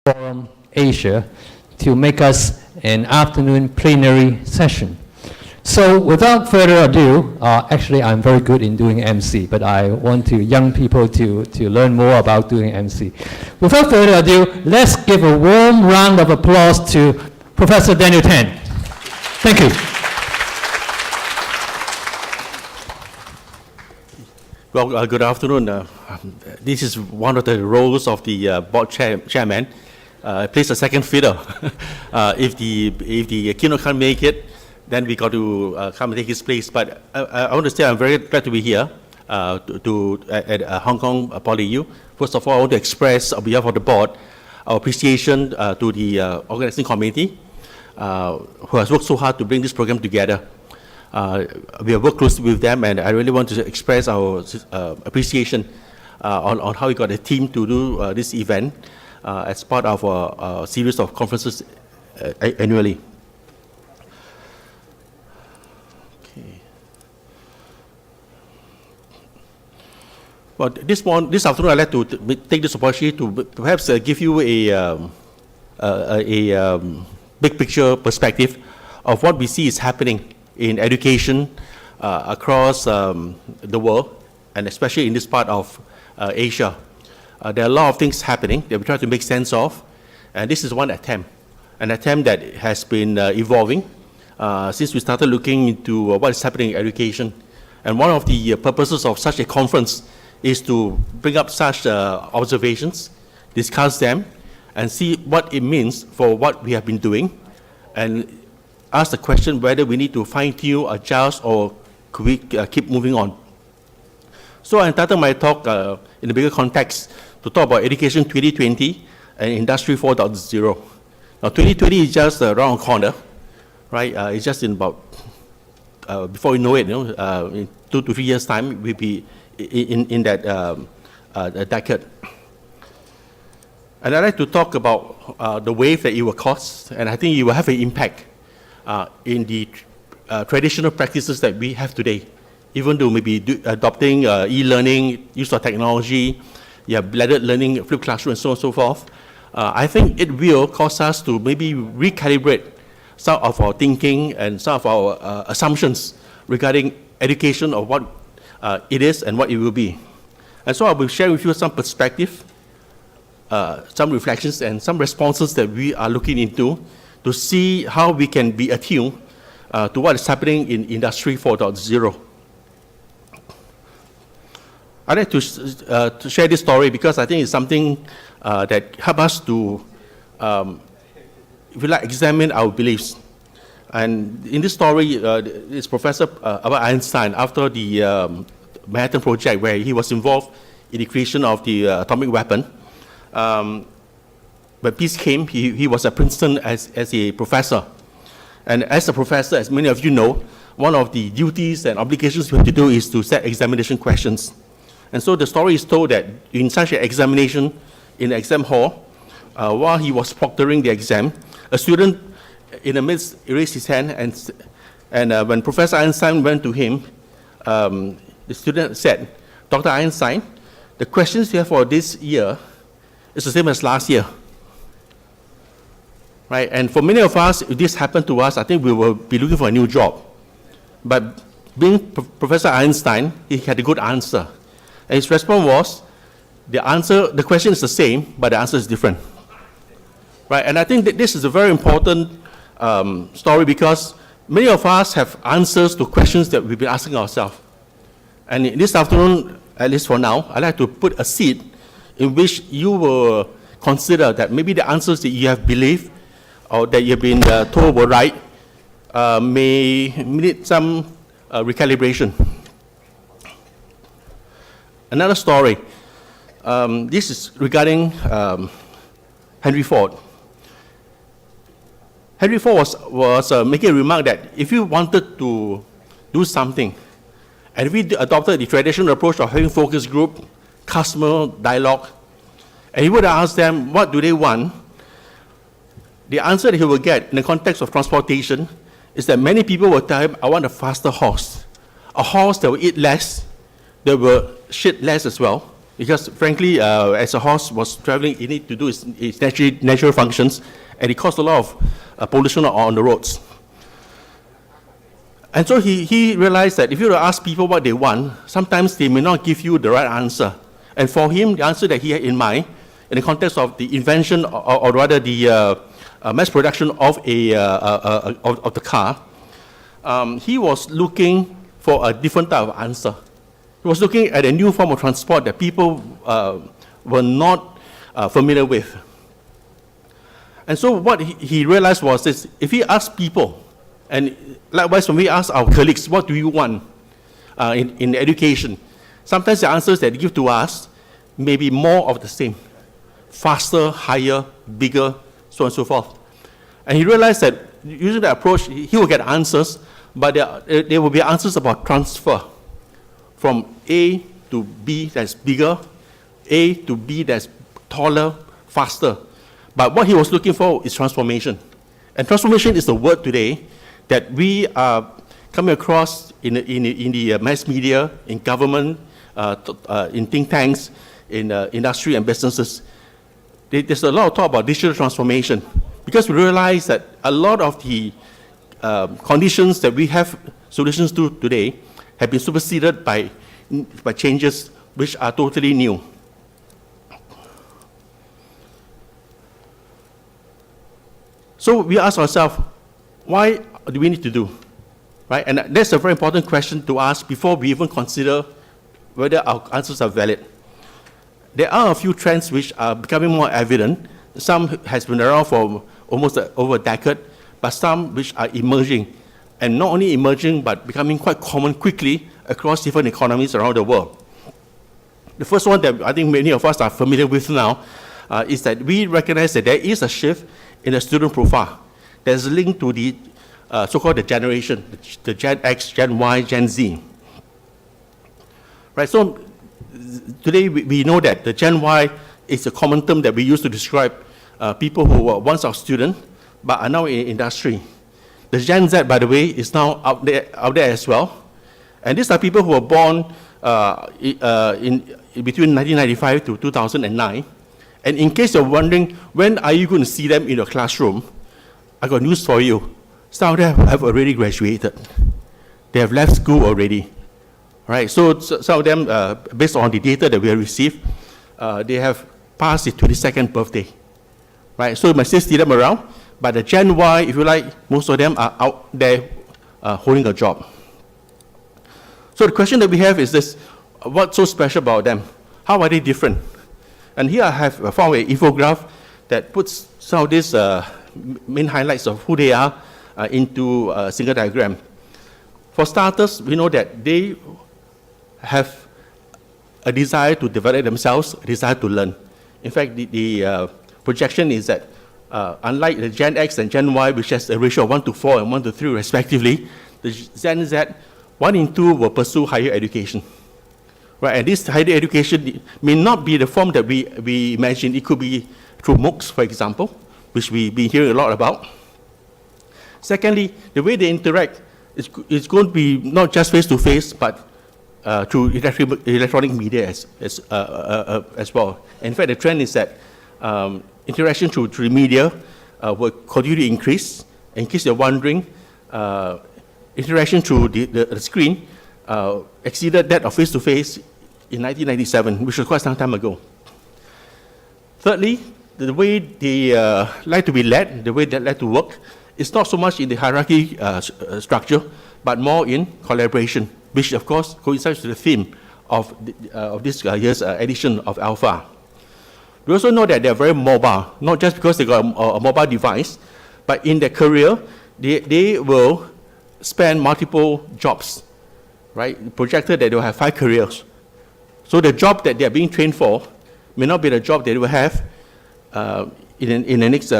Forum Asia to make us an afternoon plenary session. So without further ado, actually I'm very good in doing MC, but I want young people to learn more about doing MC. Without further ado, let's give a warm round of applause to Professor Daniel Tan. Thank you. Well, good afternoon. This is one of the roles of the board chairman. Plays a second fiddle. If the keynote can't make it, then we got to come and take his place. But I want to say I'm very glad to be here at Hong Kong Poly U. First of all, I want to express on behalf of the board our appreciation to the organizing committee who has worked so hard to bring this program together. We have worked closely with them, and I really want to express our appreciation on how we got a team to do this event as part of a series of conferences annually. Okay. Well, this afternoon, I'd like to take this opportunity to perhaps give you a big picture perspective of what we see is happening in education across the world, and especially in this part of Asia. There are a lot of things happening that we try to make sense of, and this is one attempt, an attempt that has been evolving since we started looking into what is happening in education. And one of the purposes of such a conference is to bring up such observations, discuss them, and see what it means for what we have been doing, and ask the question whether we need to fine-tune, adjust, or could we keep moving on. So I entitled my talk in the bigger context to talk about Education 2020 and Industry 4.0. Now 2020 is just around the corner, right? It's just in about, before we know it, in 2 to 3 years' time, we'll be in that decade. And I'd like to talk about the wave that it will cause, and I think it will have an impact in the traditional practices that we have today. Even though maybe adopting e-learning, use of technology, blended learning, flipped classroom, and so on and so forth, I think it will cause us to maybe recalibrate some of our thinking and some of our assumptions regarding education of what it is and what it will be. And so I will share with you some perspective, some reflections, and some responses that we are looking into to see how we can be attuned to what is happening in Industry 4.0. I'd like to share this story because I think it's something that helps us to, if you like, examine our beliefs. And in this story, it's Professor Albert Einstein, after the Manhattan Project, where he was involved in the creation of the atomic weapon. When peace came, he was at Princeton as a professor. And as a professor, as many of you know, one of the duties and obligations you have to do is to set examination questions. And so the story is told that in such an examination in the exam hall, while he was proctoring the exam, a student in the midst raised his hand, and when Professor Einstein went to him, the student said, "Dr. Einstein, the questions here for this year is the same as last year." Right? And for many of us, if this happened to us, I think we will be looking for a new job. But being Professor Einstein, he had a good answer. And his response was, the question is the same, but the answer is different. Right? And I think that this is a very important story because many of us have answers to questions that we've been asking ourselves. And this afternoon, at least for now, I'd like to put a seed in which you will consider that maybe the answers that you have believed or that you've been told were right may need some recalibration. Another story. This is regarding Henry Ford. Henry Ford was making a remark that if you wanted to do something, and if we adopted the traditional approach of having focus group, customer dialogue, and he would ask them what do they want, the answer that he will get in the context of transportation is that many people will tell him, I want a faster horse, a horse that will eat less, that will shit less as well, Because frankly, as a horse was traveling, it needed to do its natural functions, and it caused a lot of pollution on the roads. And so he realized that if you were to ask people what they want, sometimes they may not give you the right answer. And for him, the answer that he had in mind, in the context of the invention, or rather the mass production of the car, he was looking for a different type of answer. He was looking at a new form of transport that people were not familiar with. And so what he realized was this: if he asked people, and likewise when we ask our colleagues, what do you want in education, sometimes the answers that they give to us may be more of the same: faster, higher, bigger, so on and so forth. And he realized that using that approach, he will get answers, but there will be answers about transfer from A to B that's bigger, A to B that's taller, faster. But what he was looking for is transformation. And transformation is the word today that we are coming across in the mass media, in government, in think tanks, in industry and businesses. There's a lot of talk about digital transformation, because we realize that a lot of the conditions that we have solutions to today have been superseded by changes which are totally new. So we ask ourselves, why do we need to do? Right? And that's a very important question to ask before we even consider whether our answers are valid. There are a few trends which are becoming more evident. Some has been around for almost over a decade, but some which are emerging. And not only emerging, but becoming quite common quickly across different economies around the world. The first one that I think many of us are familiar with now is that we recognize that there is a shift in the student profile that's linked to the so-called the generation, the Gen X, Gen Y, Gen Z. Right, so today we know that the Gen Y is a common term that we use to describe people who were once our students, but are now in industry. The Gen Z, by the way, is now out there as well. And these are people who were born in between 1995 to 2009. And in case you're wondering, when are you going to see them in your classroom, I got news for you. Some of them have already graduated. They have left school already. Right, so some of them, based on the data that we have received, they have passed their 22nd birthday. Right, so you might still see them around, but the Gen Y, if you like, most of them are out there holding a job. So the question that we have is this: what's so special about them? How are they different? And here I have found an infographic that puts some of these main highlights of who they are into a single diagram. For starters, we know that they have a desire to develop themselves, a desire to learn. In fact, the projection is that unlike the Gen X and Gen Y, which has a ratio of 1 to 4 and 1 to 3 respectively, the Gen Z, 1 in 2 will pursue higher education. Right, and this higher education may not be the form that we imagine. It could be through MOOCs, for example, which we've been hearing a lot about. Secondly, the way they interact is going to be not just face-to-face, but through electronic media as well. In fact, the trend is that interaction through the media will continue to increase. In case you're wondering, interaction through the screen exceeded that of face-to-face in 1997, which was quite some time ago. Thirdly, the way they like to be led, the way they like to work, is not so much in the hierarchy structure, but more in collaboration, which of course coincides with the theme of this year's edition of Alpha. We also know that they're very mobile, not just because they got a mobile device, but in their career, they will span multiple jobs, right? Projected that they will have 5 careers. So the job that they are being trained for may not be the job that they will have in the next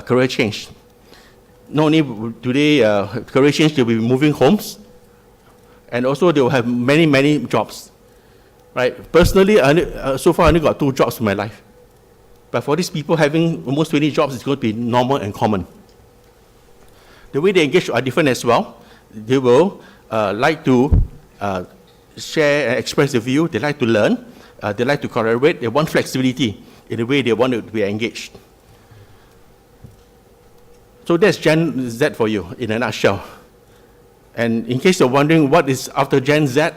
career change. Not only today, career change, they'll be moving homes, and also they will have many, many jobs, right? Personally, so far I only got 2 jobs in my life. But for these people, having almost 20 jobs is going to be normal and common. The way they engage are different as well. They will like to share and express their view. They like to learn, They like to collaborate. They want flexibility in the way they want to be engaged. So that's Gen Z for you in a nutshell. And in case you're wondering what is after Gen Z,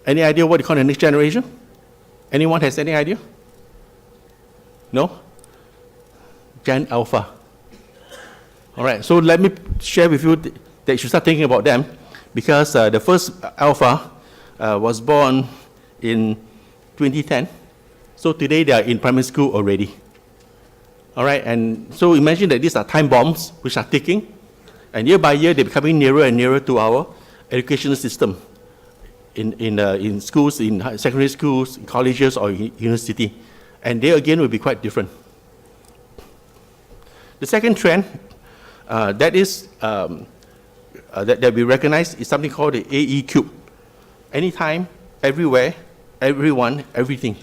any idea what you call the next generation? Anyone has any idea? No? Gen Alpha. All right, so let me share with you that you should start thinking about them, because the first Alpha was born in 2010. So today they are in primary school already. All right, and so imagine that these are time bombs which are ticking, and year by year they're becoming nearer and nearer to our educational system in schools, in secondary schools, in colleges, or university. And they again will be quite different. The second trend that we recognize is something called the AE cube. Anytime, everywhere, everyone, everything.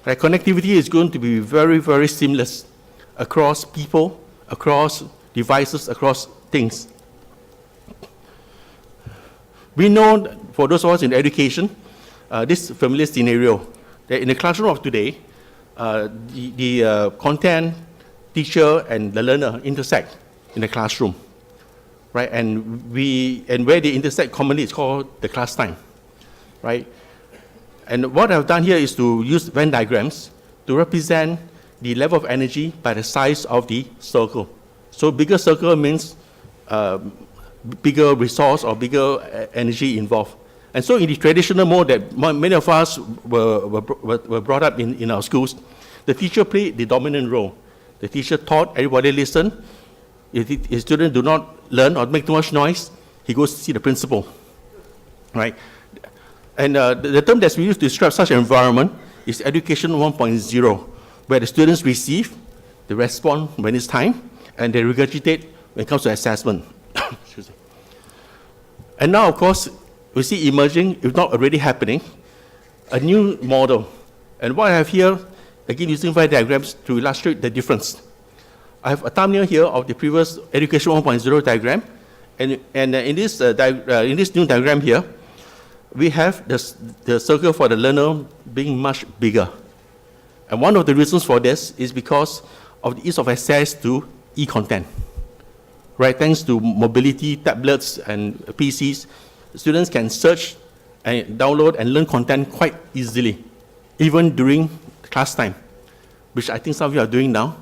Right? Connectivity is going to be very, very seamless across people, across devices, across things. We know, for those of us in education, this familiar scenario, that in the classroom of today, the content, teacher, and the learner intersect in the classroom, right? And where they intersect commonly is called the class time, right? And what I've done here is to use Venn diagrams to represent the level of energy by the size of the circle. So bigger circle means bigger resource or bigger energy involved. And so in the traditional mode that many of us were brought up in our schools, the teacher played the dominant role. The teacher taught, everybody listened. If his students do not learn or make too much noise, he goes to see the principal, right? And the term that's we use to describe such an environment is education 1.0, where the students receive, they respond when it's time, and they regurgitate when it comes to assessment. Excuse me. And now, of course, we see emerging, if not already happening, a new model. And what I have here, again using Venn diagrams to illustrate the difference. I have a thumbnail here of the previous Education 1.0 diagram, and in this new diagram here, we have the circle for the learner being much bigger. And one of the reasons for this is because of the ease of access to e-content. Right, thanks to mobility, tablets, and PCs, students can search and download and learn content quite easily, even during class time, which I think some of you are doing now,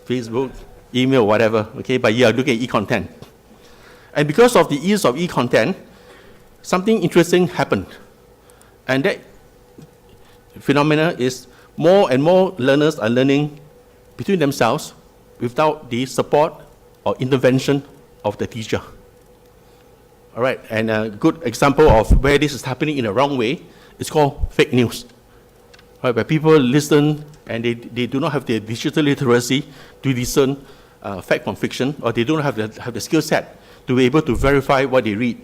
Facebook, email, whatever, okay, but you are looking at e-content. And because of the ease of e-content, something interesting happened. And that phenomena is more and more learners are learning between themselves without the support or intervention of the teacher. All right, and a good example of where this is happening in a wrong way is called fake news. Right, where people listen and they do not have the digital literacy to discern fact from fiction, or they don't have the skill set to be able to verify what they read.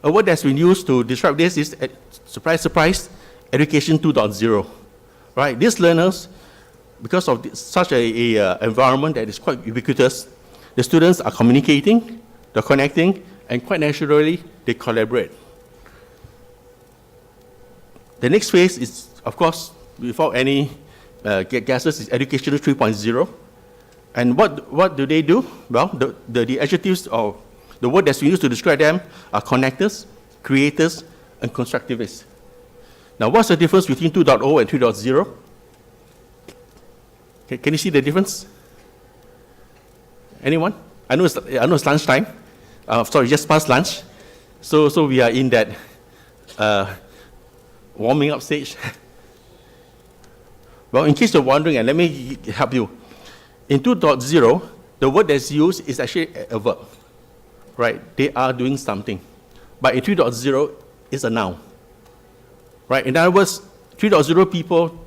A word that's been used to describe this is, surprise, surprise, Education 2.0. Right, these learners, because of such an environment that is quite ubiquitous, the students are communicating, they're connecting, and quite naturally, they collaborate. The next phase is, of course, without any guesses, is Education 3.0. And what do they do? Well, the adjectives or the word that's used to describe them are connectors, creators, and constructivists. Now, what's the difference between 2.0 and 3.0? Can you see the difference? Anyone? I know it's lunchtime. Sorry, just past lunch. So we are in that warming up stage. Well, in case you're wondering, and let me help you. In 2.0, the word that's used is actually a verb. Right? They are doing something. But in 3.0, it's a noun. Right? In other words, 3.0 people,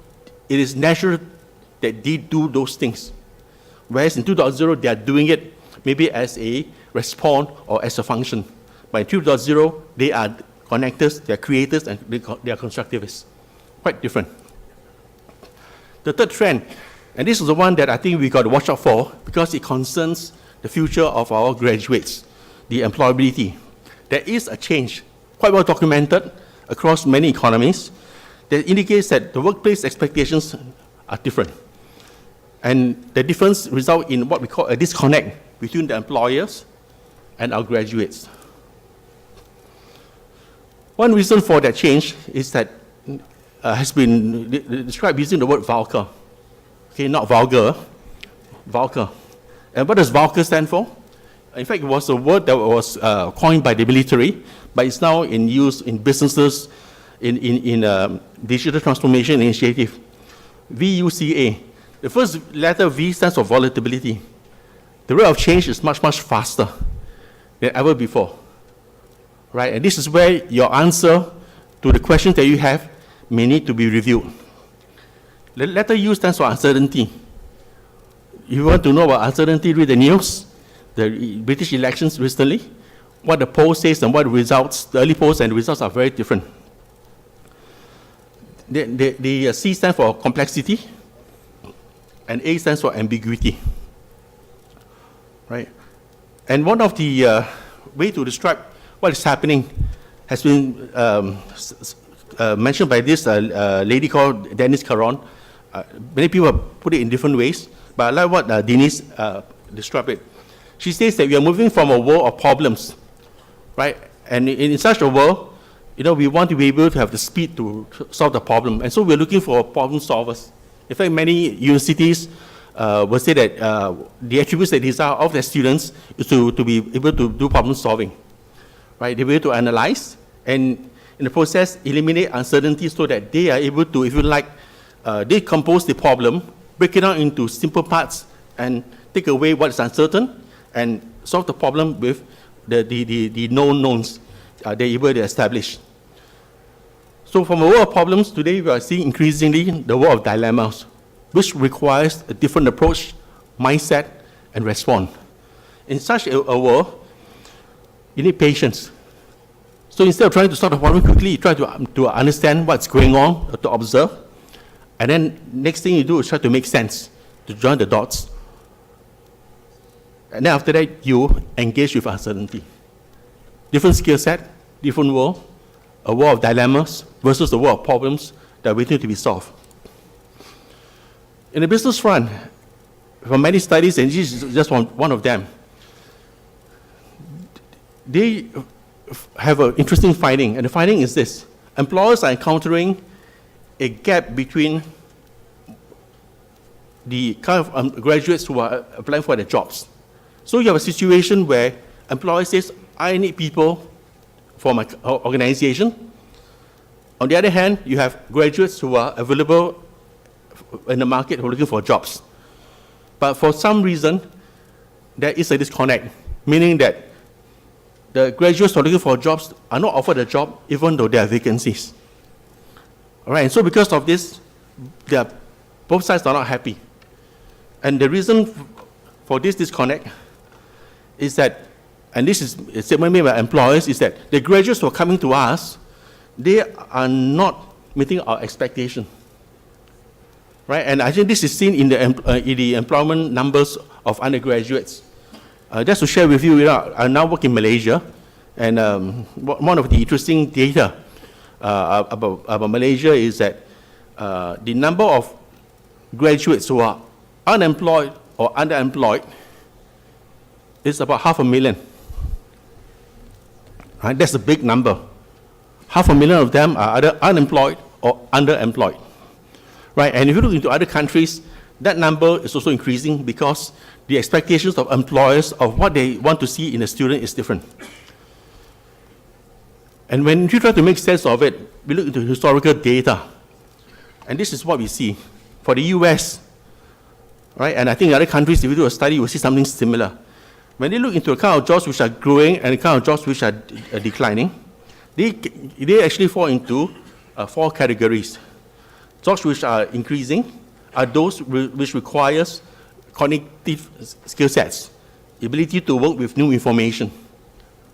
it is natural that they do those things. Whereas in 2.0, they are doing it maybe as a response or as a function. But in 3.0, they are connectors, they are creators, and they are constructivists. Quite different. The third trend, and this is the one that I think we got to watch out for because it concerns the future of our graduates, the employability. There is a change, quite well documented, across many economies that indicates that the workplace expectations are different. And the difference results in what we call a disconnect between the employers and our graduates. One reason for that change is that has been described using the word vulgar. Okay, not vulgar, vulgar. And what does vulgar stand for? In fact, it was a word that was coined by the military, but it's now in use in businesses, in digital transformation initiative. VUCA. The first letter V stands for volatility. The rate of change is much, much faster than ever before. Right? And this is where your answer to the questions that you have may need to be reviewed. The letter U stands for uncertainty. If you want to know about uncertainty, read the news, the British elections recently, what the poll says and what the results, the early polls and the results are very different. The C stands for complexity, and A stands for ambiguity. Right? And one of the way to describe what is happening has been mentioned by this lady called Denise Caron. Many people put it in different ways, but I like what Denise described it. She says that we are moving from a world of problems, right? And in such a world, we want to be able to have the speed to solve the problem. And so we're looking for problem solvers. In fact, many universities will say that the attributes they desire of their students is to be able to do problem solving. Right? They'll be able to analyze and in the process eliminate uncertainty so that they are able to, if you like, decompose the problem, break it down into simple parts and take away what is uncertain and solve the problem with the known knowns they're able to establish. So from a world of problems, today we are seeing increasingly the world of dilemmas, which requires a different approach, mindset, and response. In such a world, you need patience. So instead of trying to solve the problem quickly, you try to understand what's going on, to observe, and then next thing you do is try to make sense, to join the dots. And then after that, you engage with uncertainty. Different skill set, different world, a world of dilemmas versus a world of problems that are waiting to be solved. In the business front, from many studies, and this is just one of them, they have an interesting finding, and the finding is this. Employers are encountering a gap between the kind of graduates who are applying for their jobs. So you have a situation where employers says, I need people for my organization. On the other hand, you have graduates who are available in the market who are looking for jobs. But for some reason, there is a disconnect, meaning that the graduates who are looking for jobs are not offered a job even though there are vacancies. All right, and so because of this, both sides are not happy. And the reason for this disconnect is that, and this is a statement made by employers, is that the graduates who are coming to us, they are not meeting our expectation. Right, and I think this is seen in the employment numbers of undergraduates. Just to share with you, I now work in Malaysia, and one of the interesting data about Malaysia is that the number of graduates who are unemployed or underemployed is about 500,000. Right? That's a big number. 500,000 of them are either unemployed or underemployed. Right? And if you look into other countries, that number is also increasing because the expectations of employers of what they want to see in a student is different. And when you try to make sense of it, we look into historical data. And this is what we see. For the US, right, and I think in other countries, if you do a study, you will see something similar. When they look into the kind of jobs which are growing and the kind of jobs which are declining, they actually fall into 4 categories. Jobs which are increasing are those which requires cognitive skill sets, ability to work with new information.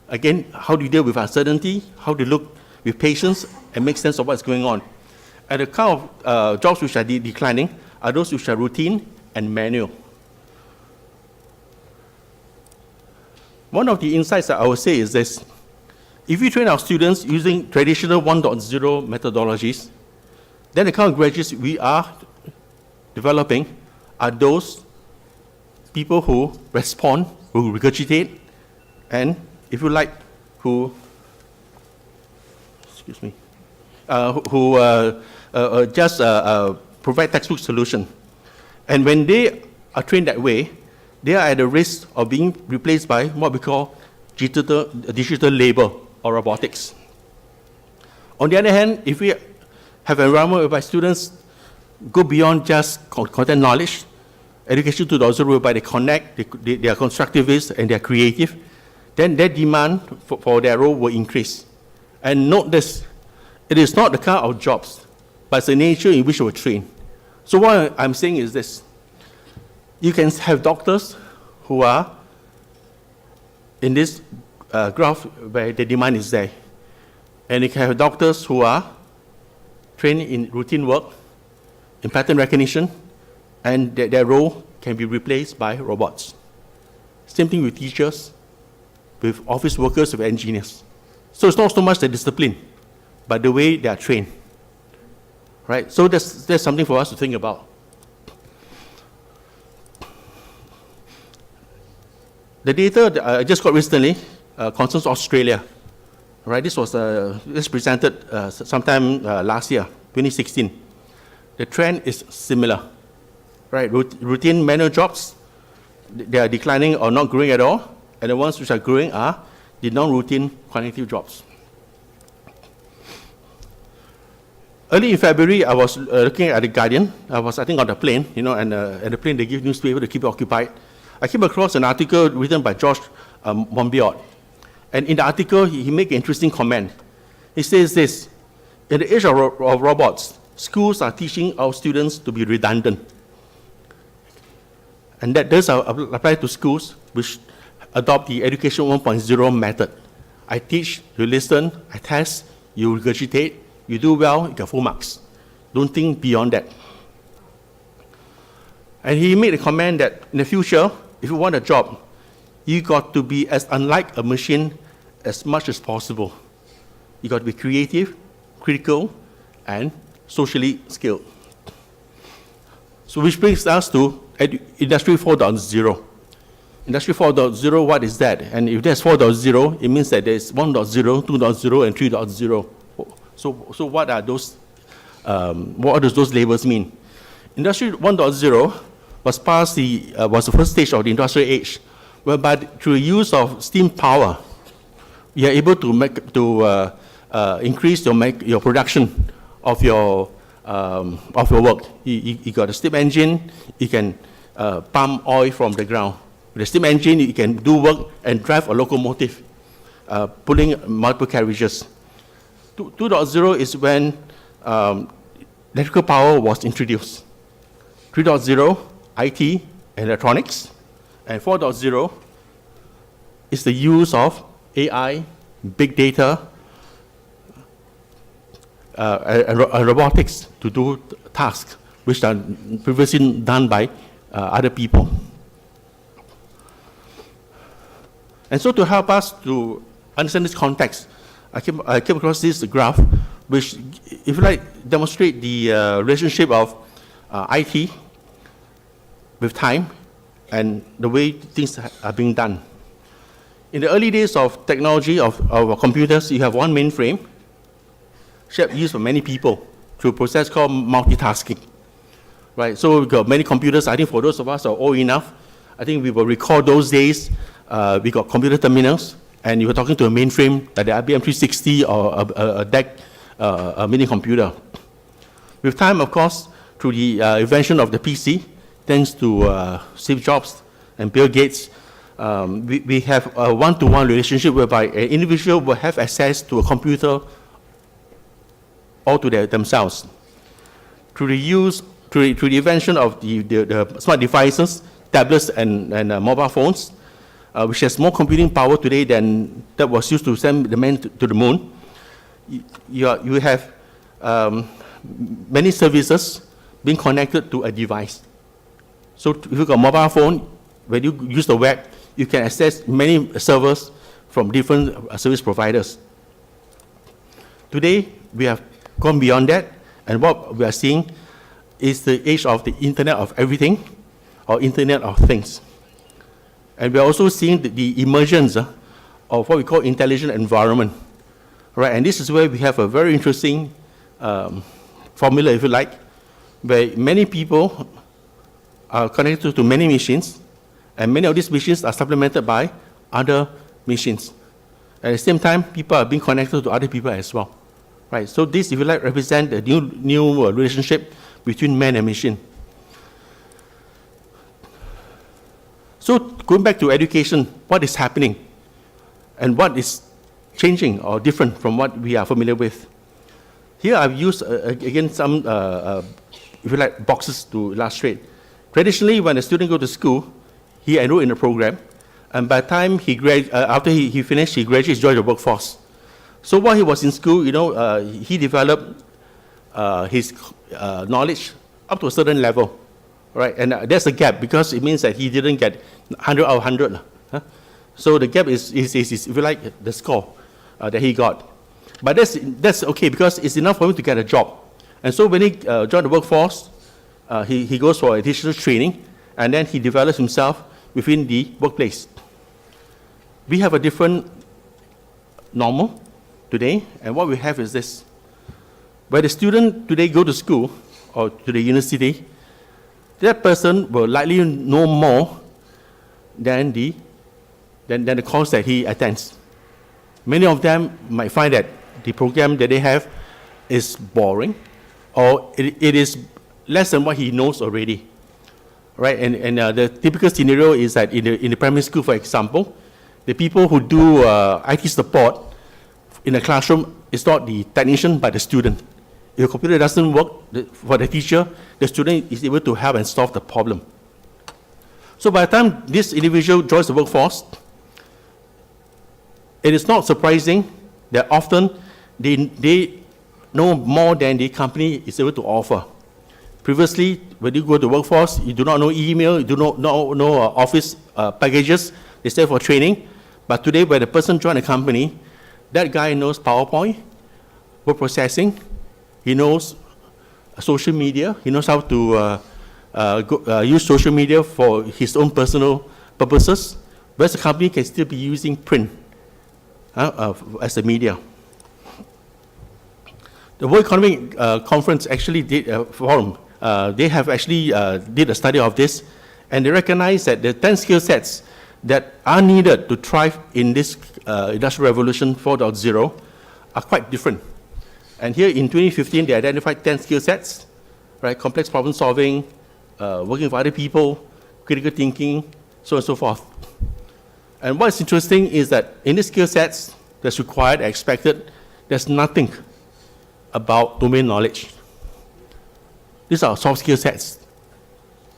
Again, how do you deal with uncertainty? How do you look with patience and make sense of what's going on? And the kind of jobs which are declining are those which are routine and manual. One of the insights that I would say is this. If we train our students using traditional 1.0 methodologies, then the kind of graduates we are developing are those people who respond, who regurgitate, and if you like, who, excuse me, who just provide textbook solution. And when they are trained that way, they are at the risk of being replaced by what we call digital labor or robotics. On the other hand, if we have an environment whereby students go beyond just content knowledge, education 2.0 whereby they connect, they are constructivist and they are creative, then their demand for their role will increase. And note this, it is not the kind of jobs, but it's the nature in which we were trained. So what I'm saying is this, you can have doctors who are in this graph where the demand is there. And you can have doctors who are trained in routine work, in pattern recognition, and their role can be replaced by robots. Same thing with teachers, with office workers, with engineers. So it's not so much the discipline, but the way they are trained. Right? So there's something for us to think about. The data that I just got recently concerns Australia. Right? This presented sometime last year, 2016. The trend is similar. Right? Routine manual jobs, they are declining or not growing at all, and the ones which are growing are the non-routine cognitive jobs. Early in February, I was looking at The Guardian. I was, I think, on the plane, and at the plane they give newspaper to keep you occupied. I came across an article written by George Monbiot. And in the article, he made an interesting comment. He says this, in the age of robots, schools are teaching our students to be redundant. And that does apply to schools which adopt the Education 1.0 method. I teach, you listen, I test, you regurgitate, you do well, you get full marks. Don't think beyond that. And he made a comment that in the future, if you want a job, you got to be as unlike a machine as much as possible. You got to be creative, critical, and socially skilled. So which brings us to Industry 4.0. Industry 4.0, what is that? And if there's 4.0, it means that there's 1.0, 2.0, and 3.0. So what are those? What does those labels mean? Industry 1.0 was the first stage of the industrial age, whereby through the use of steam power, you are able to increase your production of your work. You got a steam engine, you can pump oil from the ground. With a steam engine, you can do work and drive a locomotive, pulling multiple carriages. 2.0 is when electrical power was introduced. 3.0, IT and electronics. And 4.0 is the use of AI, big data, and robotics to do tasks which are previously done by other people. And so to help us to understand this context, I came across this graph which, if you like, demonstrate the relationship of IT with time and the way things are being done. In the early days of technology of computers, you have one mainframe used by many people through a process called multitasking. Right? So we've got many computers. I think for those of us who are old enough, I think we will recall those days. We got computer terminals, and you were talking to a mainframe like the IBM 360 or a DEC, a mini computer. With time, of course, through the invention of the PC, thanks to Steve Jobs and Bill Gates, we have a one-to-one relationship whereby an individual will have access to a computer all to themselves. Through the invention of the smart devices, tablets and mobile phones, which has more computing power today than that was used to send the man to the moon, you have many services being connected to a device. So if you've got a mobile phone, when you use the web, you can access many servers from different service providers. Today, we have gone beyond that, and what we are seeing is the age of the Internet of Everything, or Internet of Things. And we are also seeing the emergence of what we call intelligent environment. Right, and this is where we have a very interesting formula, if you like, where many people are connected to many machines, and many of these machines are supplemented by other machines. At the same time, people are being connected to other people as well. Right, so this, if you like, represents a new relationship between man and machine. So going back to education, what is happening and what is changing or different from what we are familiar with? Here I've used, again, some, if you like, boxes to illustrate. Traditionally, when a student goes to school, he enrolled in a program, and by the time after he finished, he graduates, joined the workforce. So while he was in school, he developed his knowledge up to a certain level, right? And there's a gap because it means that he didn't get 100 out of 100. So the gap is, if you like, the score that he got. But that's okay because it's enough for him to get a job. And so when he joined the workforce, he goes for additional training, and then he develops himself within the workplace. We have a different normal today, and what we have is this. Where the student today go to school or to the university, that person will likely know more than the course that he attends. Many of them might find that the program that they have is boring, or it is less than what he knows already, right? And the typical scenario is that in the primary school, for example, the people who do IT support in the classroom is not the technician, but the student. If the computer doesn't work for the teacher, the student is able to help and solve the problem. So by the time this individual joins the workforce, it is not surprising that often they know more than the company is able to offer. Previously, when you go to workforce, you do not know email, you do not know office packages, they stay for training. But today, when the person joins a company, that guy knows PowerPoint, word processing, he knows social media, he knows how to use social media for his own personal purposes, whereas the company can still be using print as a media. The World Economic Conference actually did a forum. They have actually did a study of this, and they recognize that the 10 skill sets that are needed to thrive in this Industrial Revolution 4.0 are quite different. And here in 2015, they identified 10 skill sets, right? Complex problem solving, working with other people, critical thinking, so on and so forth. And what's interesting is that in these skill sets that's required, expected, there's nothing about domain knowledge. These are soft skill sets.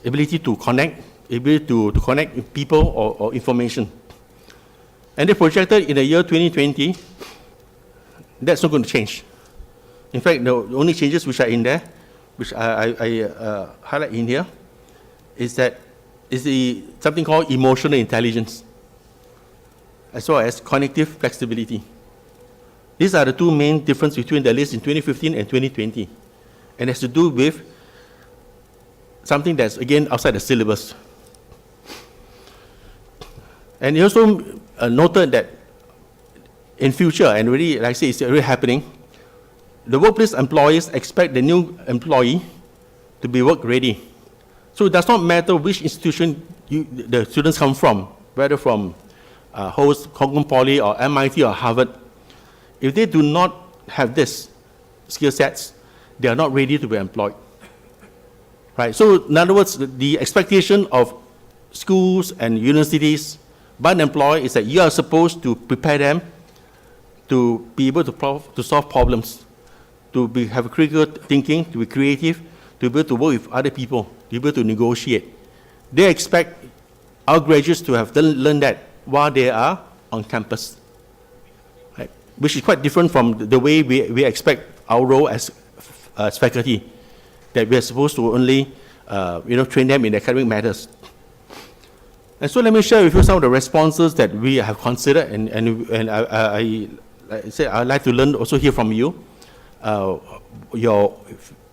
Ability to connect, ability to connect with people or information. And they projected in the year 2020, that's not going to change. In fact, the only changes which are in there, which I highlight in here, is that something called emotional intelligence, as well as cognitive flexibility. These are the two main differences between the list in 2015 and 2020. And it has to do with something that's, again, outside the syllabus. And he also noted that in future, and really, like I say, it's already happening, the workplace employers expect the new employee to be work ready. So it does not matter which institution the students come from, whether from Hong Kong Poly or MIT or Harvard. If they do not have this skill sets, they are not ready to be employed. Right? So in other words, the expectation of schools and universities by an employer is that you are supposed to prepare them to be able to solve problems, to have critical thinking, to be creative, to be able to work with other people, to be able to negotiate. They expect our graduates to have learned that while they are on campus, right? Which is quite different from the way we expect our role as faculty, that we are supposed to only train them in academic matters. And so let me share with you some of the responses that we have considered, and I I'd like to learn, also hear from you, your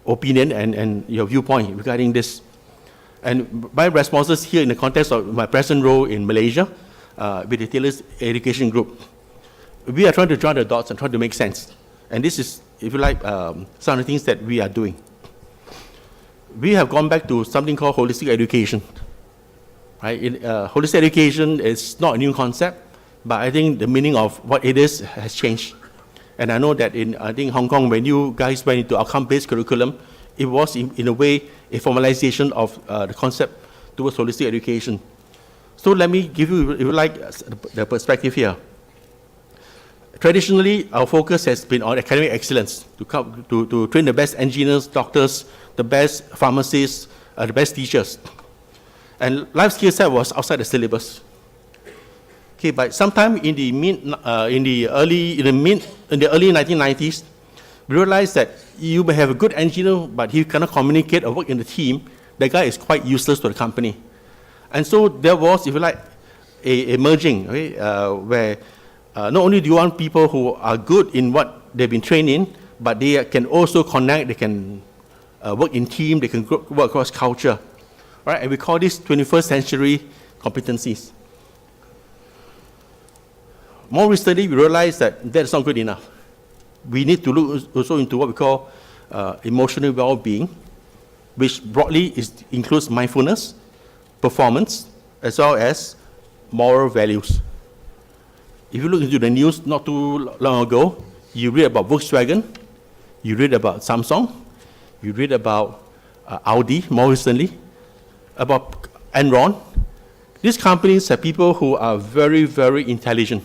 opinion and your viewpoint regarding this. And my responses here in the context of my present role in Malaysia with the Taylor's Education Group, we are trying to join the dots and try to make sense. And this is, if you like, some of the things that we are doing. We have gone back to something called holistic education. Right? Holistic education is not a new concept, but I think the meaning of what it is has changed. And I know that in, I think, Hong Kong, when you guys went into outcome-based curriculum, it was, in a way, a formalization of the concept towards holistic education. So let me give you, if you like, the perspective here. Traditionally, our focus has been on academic excellence, to train the best engineers, doctors, the best pharmacists, the best teachers. And life skill set was outside the syllabus. Okay, but sometime in the early 1990s, we realized that you may have a good engineer, but he cannot communicate or work in the team. That guy is quite useless to the company. And so there was, if you like, a merging, okay, where not only do you want people who are good in what they've been trained in, but they can also connect, they can work in team, they can work across culture. Right? And we call this 21st century competencies. More recently, we realized that that's not good enough. We need to look also into what we call emotional well-being, which broadly includes mindfulness, performance, as well as moral values. If you look into the news not too long ago, you read about Volkswagen, you read about Samsung, you read about Audi more recently, about Enron. These companies have people who are very, very intelligent,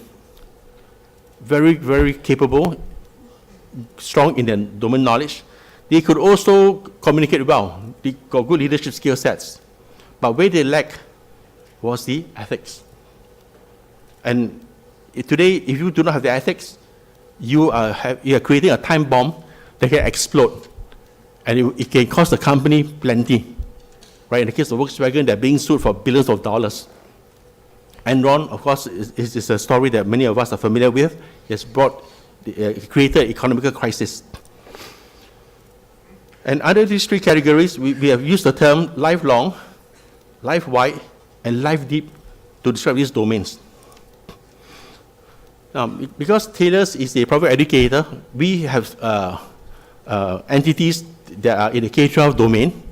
very, very capable, strong in their domain knowledge. They could also communicate well. They got good leadership skill sets. But where they lack was the ethics. And today, if you do not have the ethics, you are creating a time bomb that can explode. And it can cost the company plenty. Right? In the case of Volkswagen, they're being sued for billions of dollars. Enron, of course, is a story that many of us are familiar with. It has created economic crisis. And under these three categories, we have used the term lifelong, life-wide, and life-deep to describe these domains. Now, because Taylor's is a private educator, we have entities that are in the K-12 domain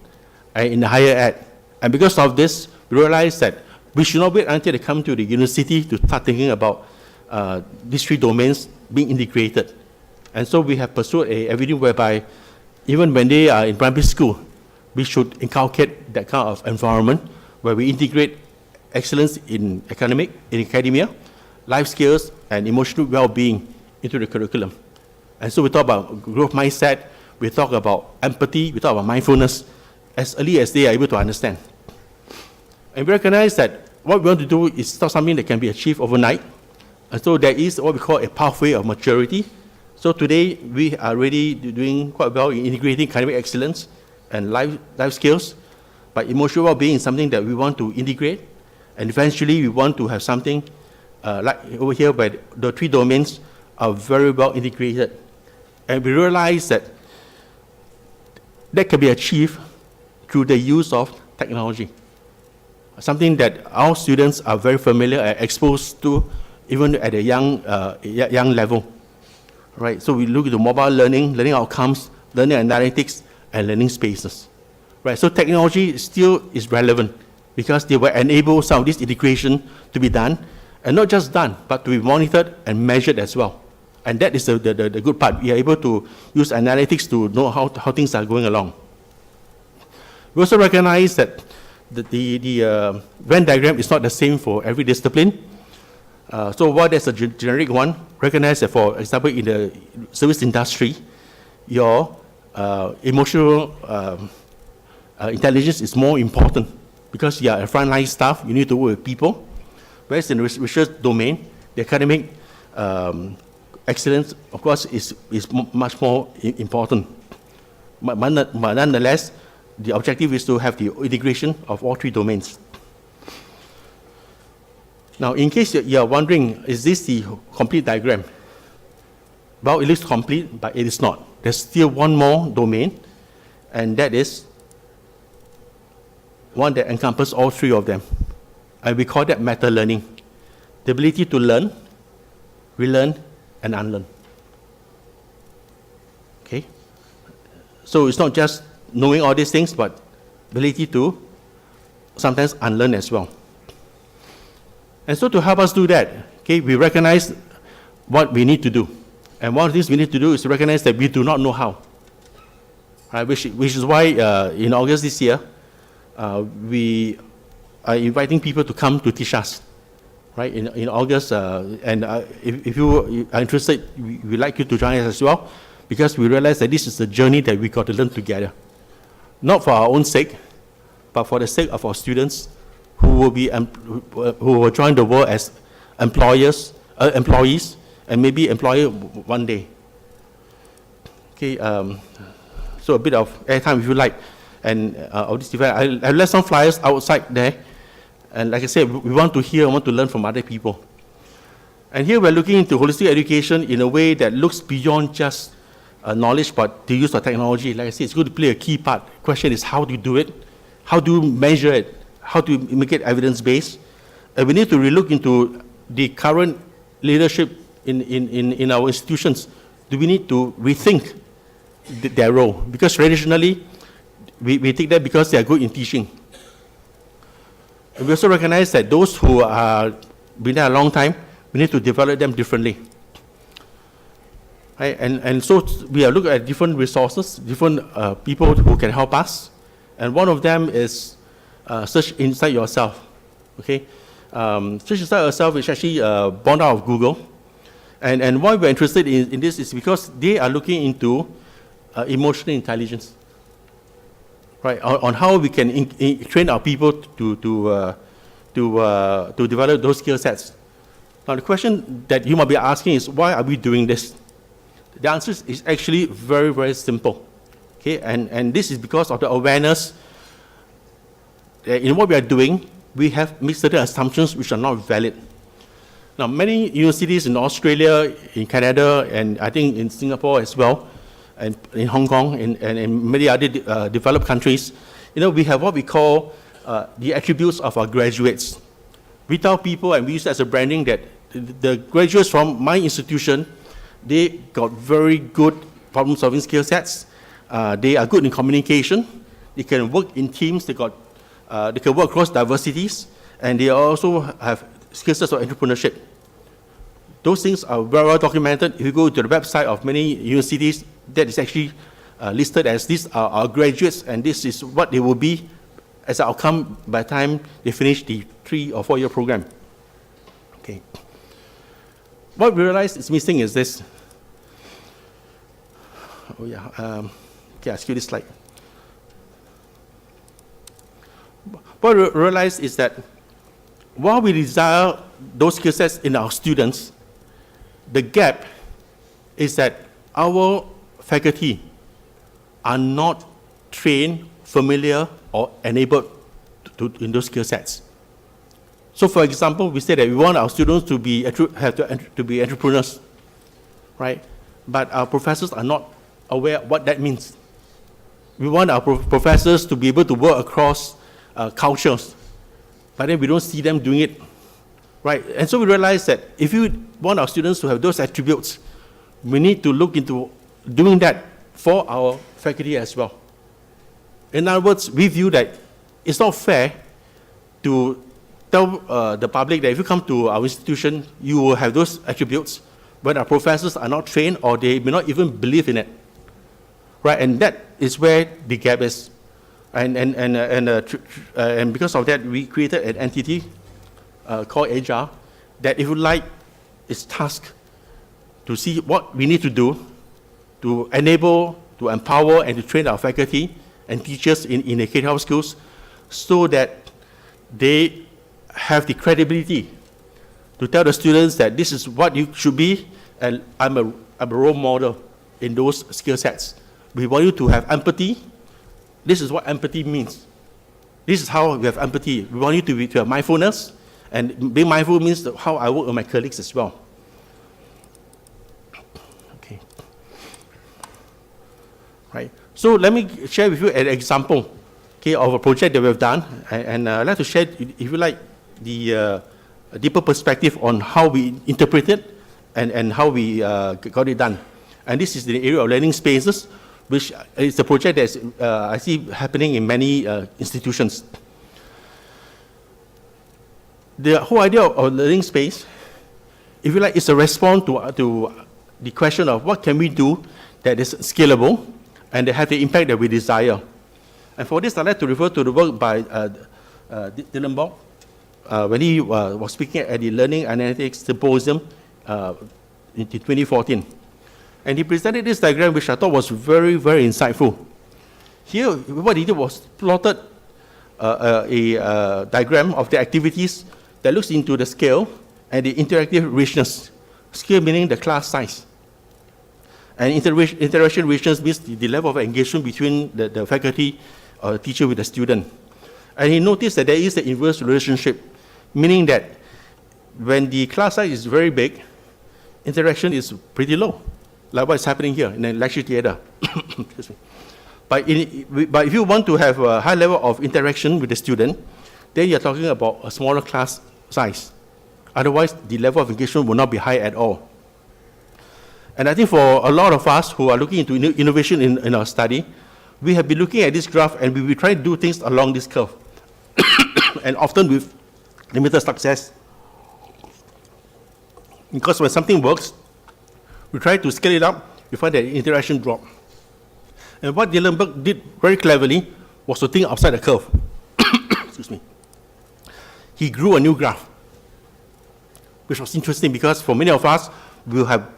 and in the higher ed. And because of this, we realized that we should not wait until they come to the university to start thinking about these three domains being integrated. And so we have pursued an avenue whereby even when they are in primary school, we should inculcate that kind of environment where we integrate excellence in academia, life skills, and emotional well-being into the curriculum. And so we talk about growth mindset, we talk about empathy, we talk about mindfulness, as early as they are able to understand. And we recognize that what we want to do is not something that can be achieved overnight. And so there is what we call a pathway of maturity. So today, we are already doing quite well in integrating academic excellence and life skills. But emotional well-being is something that we want to integrate. And eventually, we want to have something like over here where the three domains are very well integrated. And we realize that that can be achieved through the use of technology. Something that our students are very familiar and exposed to even at a young level. Right? So we look at the mobile learning outcomes, learning analytics, and learning spaces. Right? So technology still is relevant because they will enable some of this integration to be done, and not just done, but to be monitored and measured as well. And that is the good part. We are able to use analytics to know how things are going along. We also recognize that the Venn diagram is not the same for every discipline. So while there's a generic one, recognize that, for example, in the service industry, your emotional intelligence is more important because you are a frontline staff, you need to work with people. Whereas in the research domain, the academic excellence, of course, is much more important. But nonetheless, the objective is to have the integration of all three domains. Now, in case you're wondering, is this the complete diagram? Well, it looks complete, but it is not. There's still one more domain, and that is one that encompasses all three of them. And we call that meta-learning. The ability to learn, relearn, and unlearn. Okay? So it's not just knowing all these things, but ability to sometimes unlearn as well. And so to help us do that, okay, we recognize what we need to do. And one of the things we need to do is to recognize that we do not know how. Right? Which is why in August this year, we are inviting people to come to teach us. Right? In August, if you are interested, we'd like you to join us as well, because we realize that this is a journey that we got to learn together. Not for our own sake, but for the sake of our students who will join the world as employees, and maybe employer one day. Okay, so a bit of airtime if you like, and of this event. I left some flyers outside there, and like I said, we want to hear, want to learn from other people. And here we're looking into holistic education in a way that looks beyond just knowledge, but the use of technology. Like I said, it's going to play a key part. The question is, how do you do it? How do you measure it? How do you make it evidence-based? And we need to relook into the current leadership in our institutions. Do we need to rethink their role? Because traditionally, we take that because they are good in teaching. And we also recognize that those who are been there a long time, we need to develop them differently. Right? And so we are looking at different resources, different people who can help us. And one of them is Search Inside Yourself. Okay? Search Inside Yourself is actually born out of Google. And why we're interested in this is because they are looking into emotional intelligence. Right? On how we can train our people to develop those skill sets. Now the question that you might be asking is, why are we doing this? The answer is actually very, very simple. Okay? And this is because of the awareness that in what we are doing, we have made certain assumptions which are not valid. Now, many universities in Australia, in Canada, and I think in Singapore as well, and in Hong Kong, and in many other developed countries, we have what we call the attributes of our graduates. We tell people, and we use that as a branding, that the graduates from my institution, they got very good problem-solving skill sets. They are good in communication. They can work in teams. They can work across diversities, and they also have skill sets of entrepreneurship. Those things are very well documented. If you go to the website of many universities, that is actually listed as these are our graduates, and this is what they will be as an outcome by the time they finish the 3 or 4 year program. Okay. What we realize is missing is this. Oh yeah. Okay, I'll skip this slide. What we realize is that while we desire those skill sets in our students, the gap is that our faculty are not trained, familiar, or enabled in those skill sets. So, for example, we say that we want our students to be entrepreneurs, right? But our professors are not aware of what that means. We want our professors to be able to work across cultures, but then we don't see them doing it, right? And so we realize that if you want our students to have those attributes, we need to look into doing that for our faculty as well. In other words, we view that it's not fair to tell the public that if you come to our institution, you will have those attributes, but our professors are not trained or they may not even believe in it, right? And that is where the gap is. And because of that, we created an entity called Agile that, if you like, is tasked to see what we need to do to enable, to empower, and to train our faculty and teachers in the K-12 schools so that they have the credibility to tell the students that this is what you should be, and I'm a role model in those skill sets. We want you to have empathy. This is what empathy means. This is how we have empathy. We want you to have mindfulness, and being mindful means how I work with my colleagues as well. Okay. right? So let me share with you an example, okay, of a project that we've done, and I'd like to share, if you like, the deeper perspective on how we interpret it and how we got it done. And this is the area of learning spaces, which is a project that I see happening in many institutions. The whole idea of learning space, if you like, is a response to the question of what can we do that is scalable and that have the impact that we desire. And for this, I'd like to refer to the work by Dylan Bock when he was speaking at the Learning Analytics Symposium in 2014. And he presented this diagram, which I thought was very, very insightful. Here, what he did was plotted a diagram of the activities that looks into the scale and the interactive richness. Scale meaning the class size. And interaction richness means the level of engagement between the faculty or the teacher with the student. And he noticed that there is the inverse relationship, meaning that when the class size is very big, interaction is pretty low, like what is happening here in the lecture theater. Excuse me. But if you want to have a high level of interaction with the student, then you're talking about a smaller class size. Otherwise, the level of engagement will not be high at all. And I think for a lot of us who are looking into innovation in our study, we have been looking at this graph and we will try to do things along this curve. And often with limited success. Because when something works, we try to scale it up, we find that the interaction drop. And what Dylan Bock did very cleverly was to think outside the curve. Excuse me. He grew a new graph, which was interesting because for many of us, we will have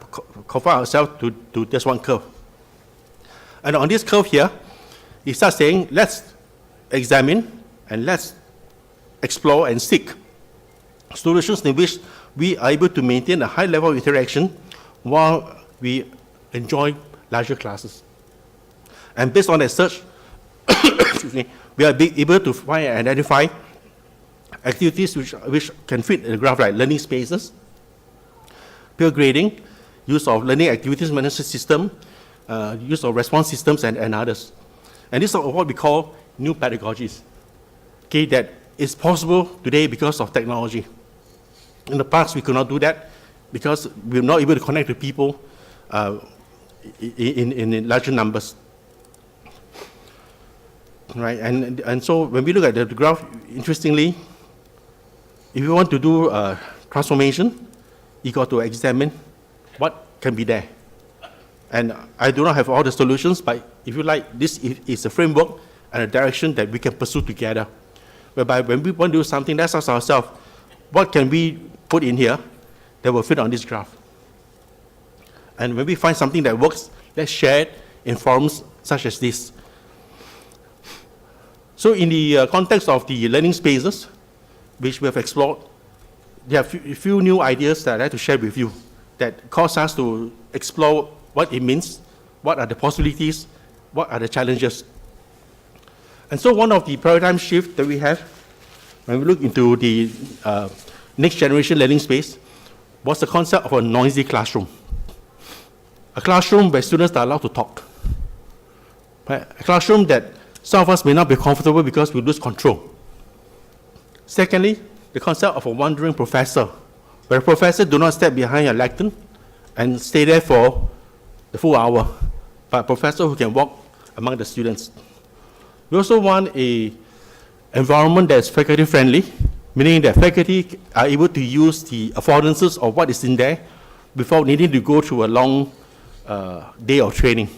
confined ourselves to just one curve. And on this curve here, he starts saying, let's examine and let's explore and seek solutions in which we are able to maintain a high level of interaction while we enjoy larger classes. And based on that search, excuse me, we are able to find and identify activities which can fit in the graph, like learning spaces, peer grading, use of learning activities management system, use of response systems, and others. And these are what we call new pedagogies, okay, that is possible today because of technology. In the past, we could not do that because we were not able to connect with people in larger numbers. Right, and so when we look at the graph, interestingly, if you want to do transformation, you got to examine what can be there. And I do not have all the solutions, but if you like, this is a framework and a direction that we can pursue together. Whereby when we want to do something, let's ask ourselves, what can we put in here that will fit on this graph? And when we find something that works, let's share it in forums such as this. So in the context of the learning spaces, which we have explored, there are a few new ideas that I'd like to share with you that cause us to explore what it means, what are the possibilities, what are the challenges. And so one of the paradigm shifts that we have when we look into the next generation learning space was the concept of a noisy classroom. A classroom where students are allowed to talk. Right? A classroom that some of us may not be comfortable because we lose control. Secondly, the concept of a wandering professor, where a professor do not step behind a lectern and stay there for the full hour, but a professor who can walk among the students. We also want an environment that's faculty friendly, meaning that faculty are able to use the affordances of what is in there without needing to go through a long day of training,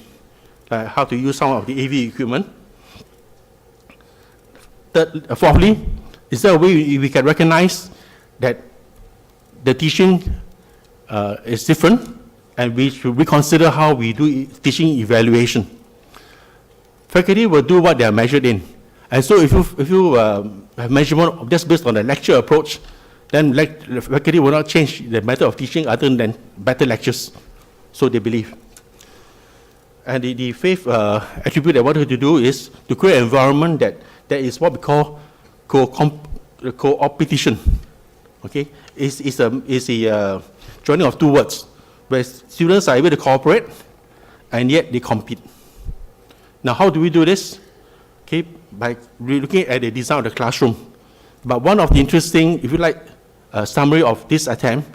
like how to use some of the AV equipment. Fourthly, is there a way we can recognize that the teaching is different and we should reconsider how we do teaching evaluation? Faculty will do what they are measured in. And so if you have measurement just based on the lecture approach, then the faculty will not change the method of teaching other than better lectures, so they believe. And the fifth attribute that I wanted to do is to create an environment that is what we call co-opetition. Okay, it's a joining of two words, where students are able to cooperate, and yet they compete. Now, how do we do this? Okay, by looking at the design of the classroom. But one of the interesting, if you like, summary of this attempt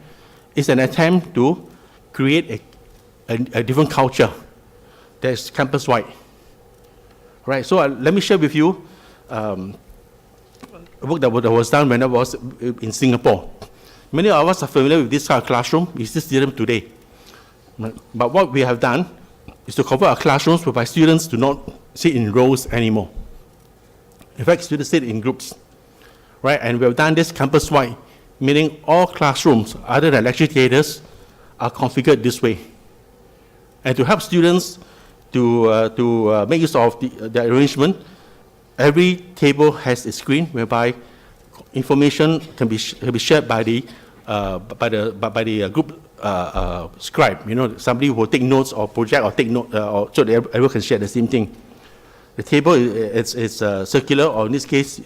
is an attempt to create a different culture that's campus-wide. Right, so let me share with you work that was done when I was in Singapore. Many of us are familiar with this kind of classroom. We still see them today. But what we have done is to convert our classrooms whereby students do not sit in rows anymore. In fact, students sit in groups. Right, and we have done this campus-wide, meaning all classrooms, other than lecture theaters, are configured this way. And to help students to make use of the arrangement, every table has a screen whereby information can be shared by the group scribe. You know, somebody who will take notes or project or take note, so that everyone can share the same thing. The table is circular, or in this case,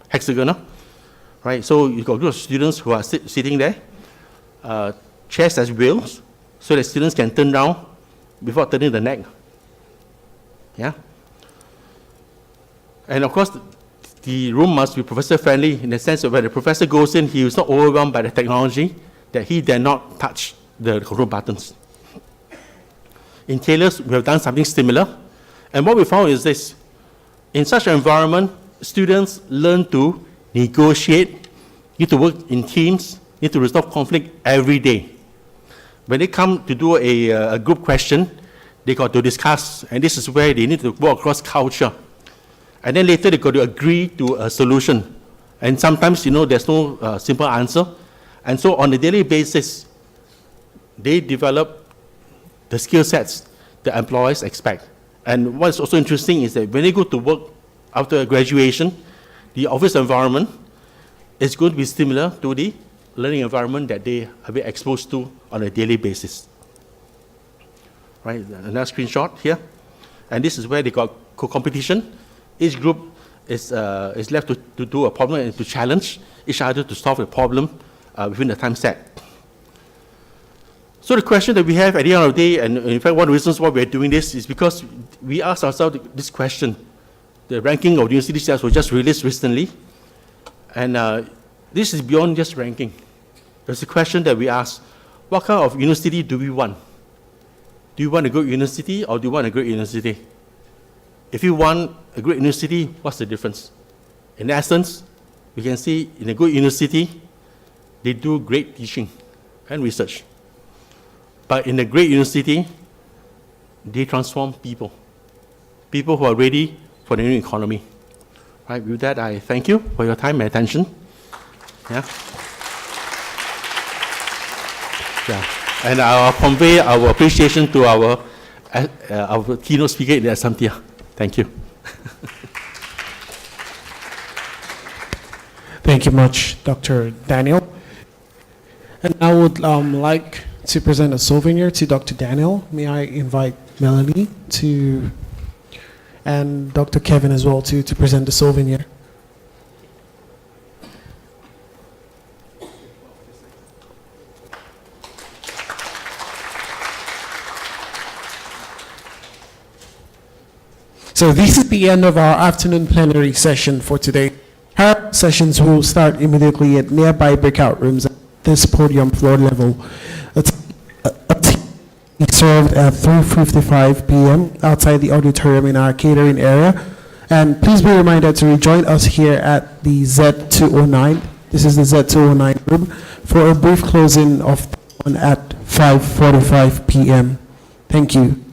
hexagonal. Right. So you've got a group of students who are sitting there. Chairs as wheels, so that students can turn down before turning the neck. Yeah. And of course, the room must be professor-friendly in the sense that when the professor goes in, he is not overwhelmed by the technology that he dare not touch the control buttons. In Taylor's, we have done something similar. And what we found is this. In such an environment, students learn to negotiate, need to work in teams, need to resolve conflict every day. When they come to do a group question, they got to discuss, and this is where they need to work across culture. And then later they got to agree to a solution. And sometimes, you know, there's no simple answer. And so on a daily basis, they develop the skill sets the employers expect. And what's also interesting is that when they go to work after graduation, the office environment is going to be similar to the learning environment that they have been exposed to on a daily basis. Right, another screenshot here. And this is where they got co-competition. Each group is left to do a problem and to challenge each other to solve a problem within the time set. So the question that we have at the end of the day, and in fact one of the reasons why we're doing this is because we asked ourselves this question. The ranking of the university stats was just released recently. And this is beyond just ranking. There's a question that we ask, what kind of university do we want? Do you want a good university or do you want a great university? If you want a great university, what's the difference? In essence, we can see in a good university, they do great teaching and research. But in a great university, they transform people. People who are ready for the new economy. Right, with that, I thank you for your time and attention. Yeah. Yeah. And I'll convey our appreciation to our keynote speaker in the SMT. Thank you. Thank you much, Dr. Daniel. And I would like to present a souvenir to Dr. Daniel. May I invite Melanie and Dr. Kevin as well to present the souvenir. So this is the end of our afternoon plenary session for today. Our sessions will start immediately at nearby breakout rooms at this podium floor level. A tea is served at 3:55 p.m. outside the auditorium in our catering area. And please be reminded to rejoin us here at the Z209. This is the Z209 room for a brief closing of at 5:45 p.m. Thank you.